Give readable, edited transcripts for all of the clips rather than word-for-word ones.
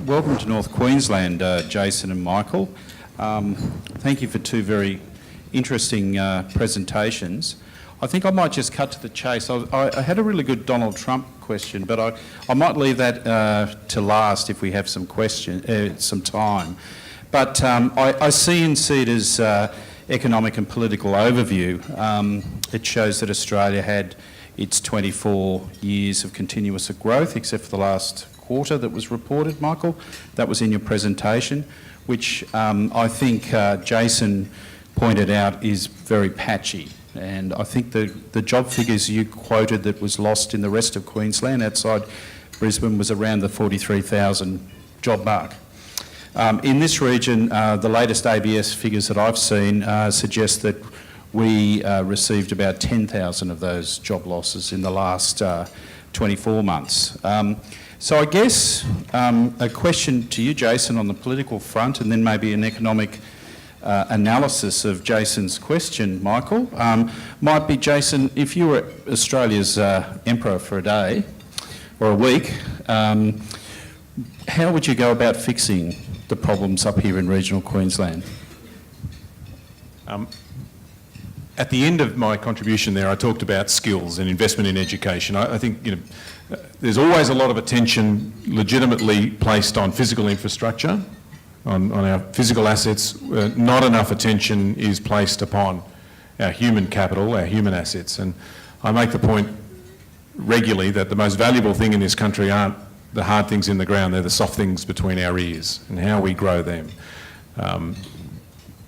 Welcome to North Queensland, Jason and Michael. Thank you for two very interesting presentations. I think I might just cut to the chase. I had a really good Donald Trump question, but I might leave that to last if we have some time. But I see in CEDA's economic and political overview, it shows that Australia had its 24 years of continuous growth, except for the last quarter that was reported, Michael. That was in your presentation, which I think Jason pointed out is very patchy. And I think the job figures you quoted that was lost in the rest of Queensland outside Brisbane was around the 43,000 job mark. In this region, the latest ABS figures that I've seen suggest that we received about 10,000 of those job losses in the last 24 months. So I guess a question to you, Jason, on the political front, and then maybe an economic analysis of Jason's question, Michael, might be, Jason, if you were Australia's emperor for a day or a week, how would you go about fixing the problems up here in regional Queensland? At the end of my contribution there, I talked about skills and investment in education. I think there's always a lot of attention legitimately placed on physical infrastructure, on our physical assets. Not enough attention is placed upon our human capital, our human assets. And I make the point regularly that the most valuable thing in this country aren't the hard things in the ground, they're the soft things between our ears and how we grow them.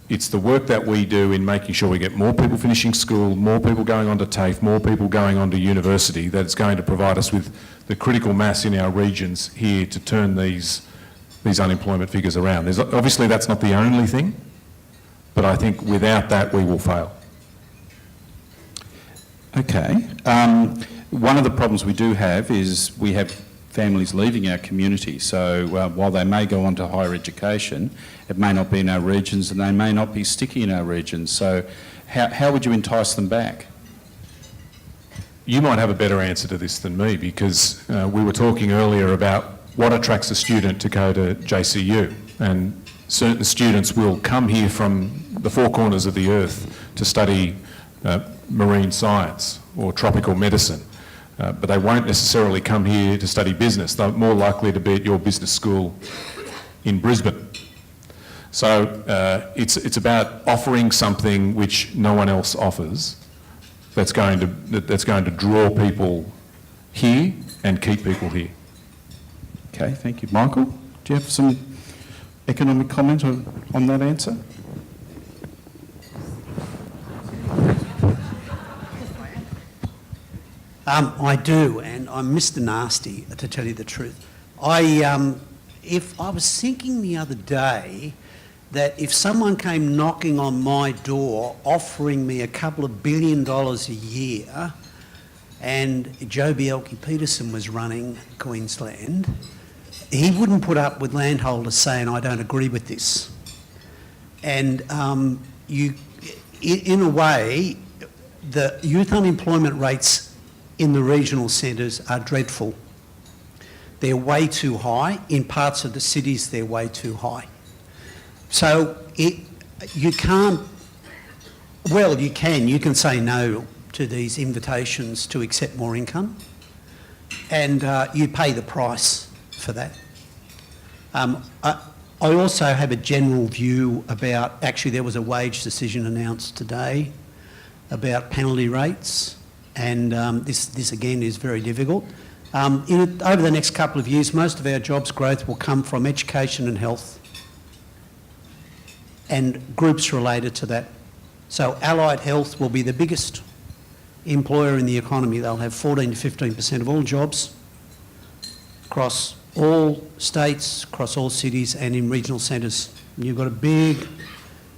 It's the work that we do in making sure we get more people finishing school, more people going on to TAFE, more people going on to university, that's going to provide us with the critical mass in our regions here to turn these unemployment figures around. Obviously that's not the only thing, but I think without that we will fail. Okay. One of the problems we do have is we have families leaving our community. So while they may go on to higher education, it may not be in our regions and they may not be sticky in our regions. So how would you entice them back? You might have a better answer to this than me, because we were talking earlier about what attracts a student to go to JCU, and certain students will come here from the four corners of the earth to study marine science or tropical medicine. But they won't necessarily come here to study business. They're more likely to be at your business school in Brisbane. So it's about offering something which no one else offers that's going to draw people here and keep people here. Okay, thank you. Michael, do you have some economic comment on that answer? I do, and I'm Mr. Nasty, to tell you the truth. I was thinking the other day that if someone came knocking on my door offering me a couple of $2 billion a year, and Joh Bjelke-Petersen was running Queensland, he wouldn't put up with landholders saying, I don't agree with this. And in a way, the youth unemployment rates in the regional centres are dreadful. They're way too high. In parts of the cities, they're way too high. So you can't, well, you can say no to these invitations to accept more income, and you pay the price for that. I also have a general view about, actually there was a wage decision announced today about penalty rates, and this again is very difficult. Over the next couple of years, most of our jobs growth will come from education and health and groups related to that. So allied health will be the biggest employer in the economy. They'll have 14 to 15% of all jobs across all states, across all cities and in regional centres. You've got a big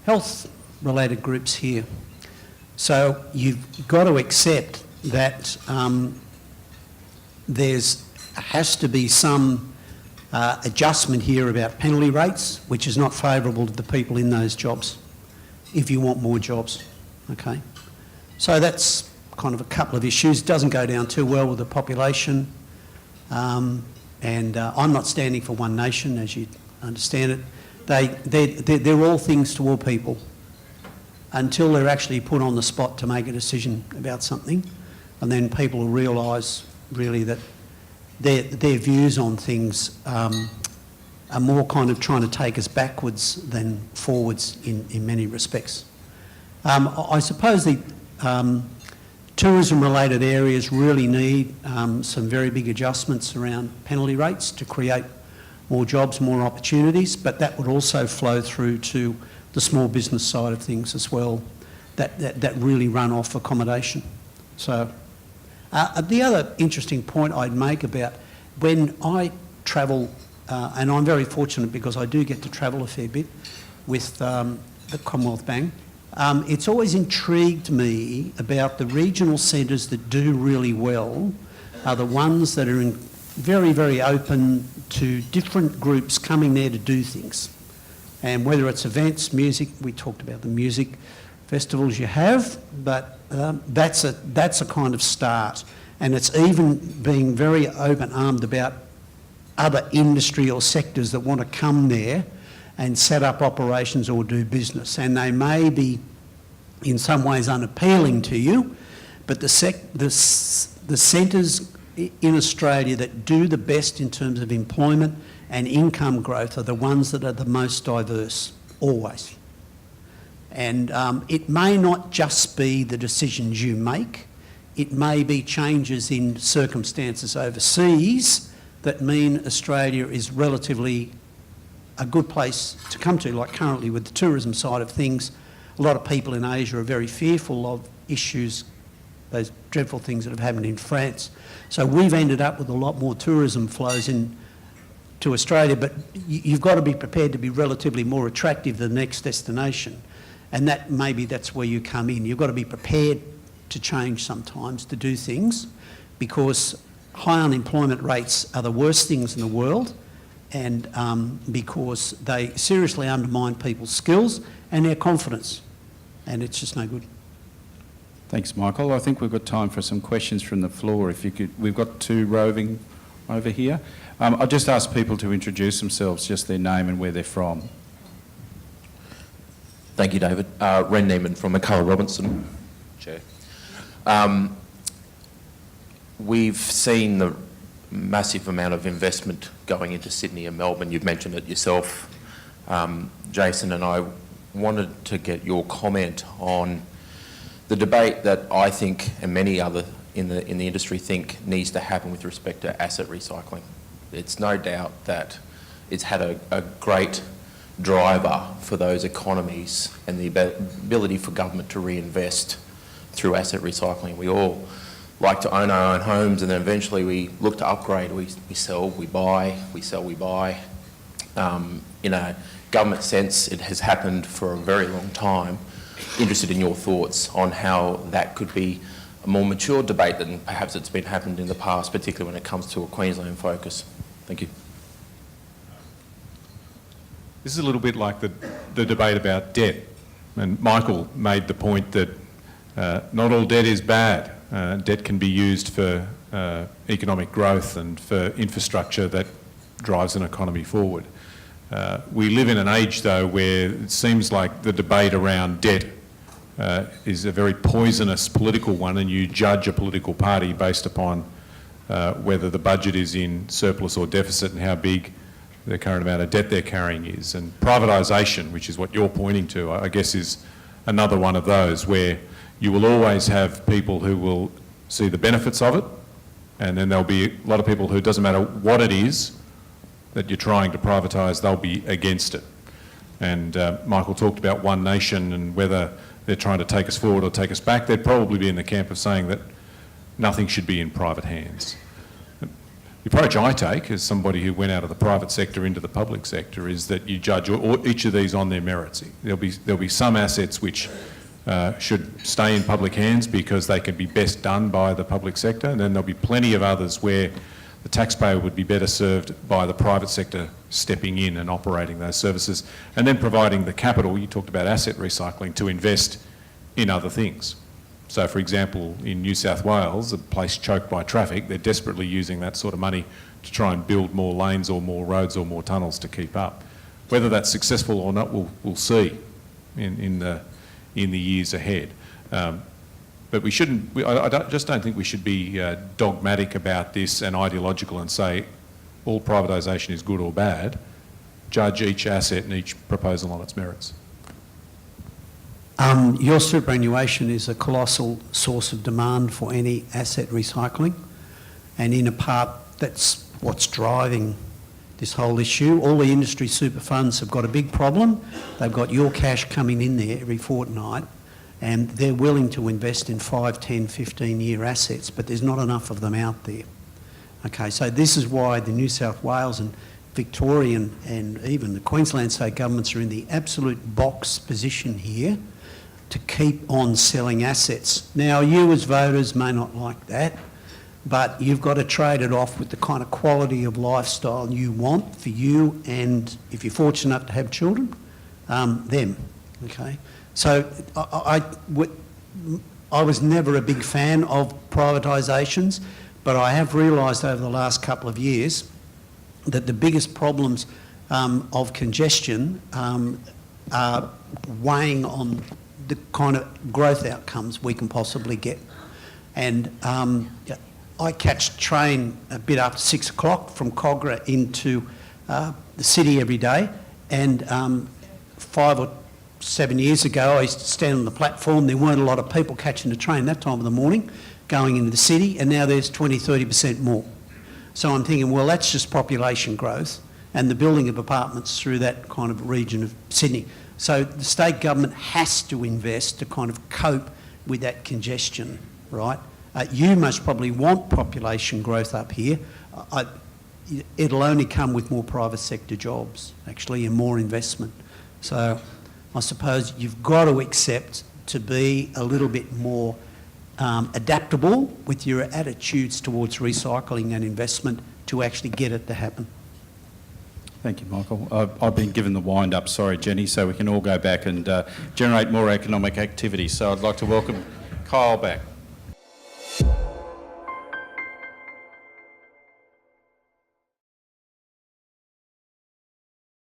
health related groups here. So you've got to accept that has to be some adjustment here about penalty rates, which is not favourable to the people in those jobs, if you want more jobs, okay? So that's kind of a couple of issues. It doesn't go down too well with the population. I'm not standing for one nation, as you understand it. They're all things to all people until they're actually put on the spot to make a decision about something. And then people will realise really that their views on things are more kind of trying to take us backwards than forwards in many respects. I suppose the tourism-related areas really need some very big adjustments around penalty rates to create more jobs, more opportunities, but that would also flow through to the small business side of things as well, that really run off accommodation. So the other interesting point I'd make about when I travel, and I'm very fortunate because I do get to travel a fair bit with the Commonwealth Bank, it's always intrigued me about the regional centres that do really well are the ones that are very, very open to different groups coming there to do things. And whether it's events, music, we talked about the music festivals you have, but that's a kind of start. And it's even being very open-armed about other industry or sectors that want to come there and set up operations or do business. And they may be in some ways unappealing to you, but the centres in Australia that do the best in terms of employment and income growth are the ones that are the most diverse, always. And it may not just be the decisions you make, it may be changes in circumstances overseas that mean Australia is relatively a good place to come to, like currently with the tourism side of things. A lot of people in Asia are very fearful of issues, those dreadful things that have happened in France. So we've ended up with a lot more tourism flows to Australia, but you've got to be prepared to be relatively more attractive than the next destination. And that's where you come in. You've got to be prepared to change sometimes, to do things, because high unemployment rates are the worst things in the world, and because they seriously undermine people's skills and their confidence, and it's just no good. Thanks, Michael. I think we've got time for some questions from the floor. If you could, we've got two roving over here. I'll just ask people to introduce themselves, just their name and where they're from. Thank you, David. Ren Neiman from McCullough Robinson, Chair. We've seen the massive amount of investment going into Sydney and Melbourne. You've mentioned it yourself, Jason, and I wanted to get your comment on the debate that I think and many other in the industry think needs to happen with respect to asset recycling. It's no doubt that it's had a great driver for those economies and the ability for government to reinvest through asset recycling. We all like to own our own homes, and then eventually we look to upgrade. We sell, we buy, we sell, we buy. In a government sense, it has happened for a very long time. Interested in your thoughts on how that could be a more mature debate than perhaps it's been happened in the past, particularly when it comes to a Queensland focus. Thank you. This is a little bit like the debate about debt. And Michael made the point that not all debt is bad. Debt can be used for economic growth and for infrastructure that drives an economy forward. We live in an age, though, where it seems like the debate around debt is a very poisonous political one, and you judge a political party based upon whether the budget is in surplus or deficit and how big the current amount of debt they're carrying is. And privatisation, which is what you're pointing to, I guess is another one of those where you will always have people who will see the benefits of it, and then there'll be a lot of people who, it doesn't matter what it is that you're trying to privatise, they'll be against it. And Michael talked about One Nation and whether they're trying to take us forward or take us back. They'd probably be in the camp of saying that nothing should be in private hands. The approach I take as somebody who went out of the private sector into the public sector is that you judge each of these on their merits. There'll be some assets which should stay in public hands because they can be best done by the public sector, and then there'll be plenty of others where the taxpayer would be better served by the private sector stepping in and operating those services, and then providing the capital, you talked about asset recycling, to invest in other things. So, for example, in New South Wales, a place choked by traffic, they're desperately using that sort of money to try and build more lanes or more roads or more tunnels to keep up. Whether that's successful or not, we'll see in the years ahead. But we shouldn't. Just don't think we should be dogmatic about this and ideological and say all privatisation is good or bad. Judge each asset and each proposal on its merits. Your superannuation is a colossal source of demand for any asset recycling, and in a part that's what's driving this whole issue. All the industry super funds have got a big problem. They've got your cash coming in there every fortnight, and they're willing to invest in 5, 10, 15-year assets, but there's not enough of them out there. Okay, so this is why the New South Wales and Victorian and even the Queensland state governments are in the absolute box position here to keep on selling assets. Now, you as voters may not like that, but you've got to trade it off with the kind of quality of lifestyle you want for you and, if you're fortunate enough to have children, them, okay? So I was never a big fan of privatisations, but I have realised over the last couple of years that the biggest problems of congestion are weighing on the kind of growth outcomes we can possibly get. And I catch a train a bit after 6 o'clock from Cogra into the city every day, and 5 or 7 years ago I used to stand on the platform. There weren't a lot of people catching the train that time of the morning going into the city, and now there's 20-30% more. So I'm thinking, well, that's just population growth and the building of apartments through that kind of region of Sydney. So the state government has to invest to kind of cope with that congestion, right? You most probably want population growth up here. It'll only come with more private sector jobs, actually, and more investment. So I suppose you've got to accept to be a little bit more adaptable with your attitudes towards recycling and investment to actually get it to happen. Thank you, Michael. I've been given the wind-up, sorry, Jenny, so we can all go back and generate more economic activity. So I'd like to welcome Kyle back.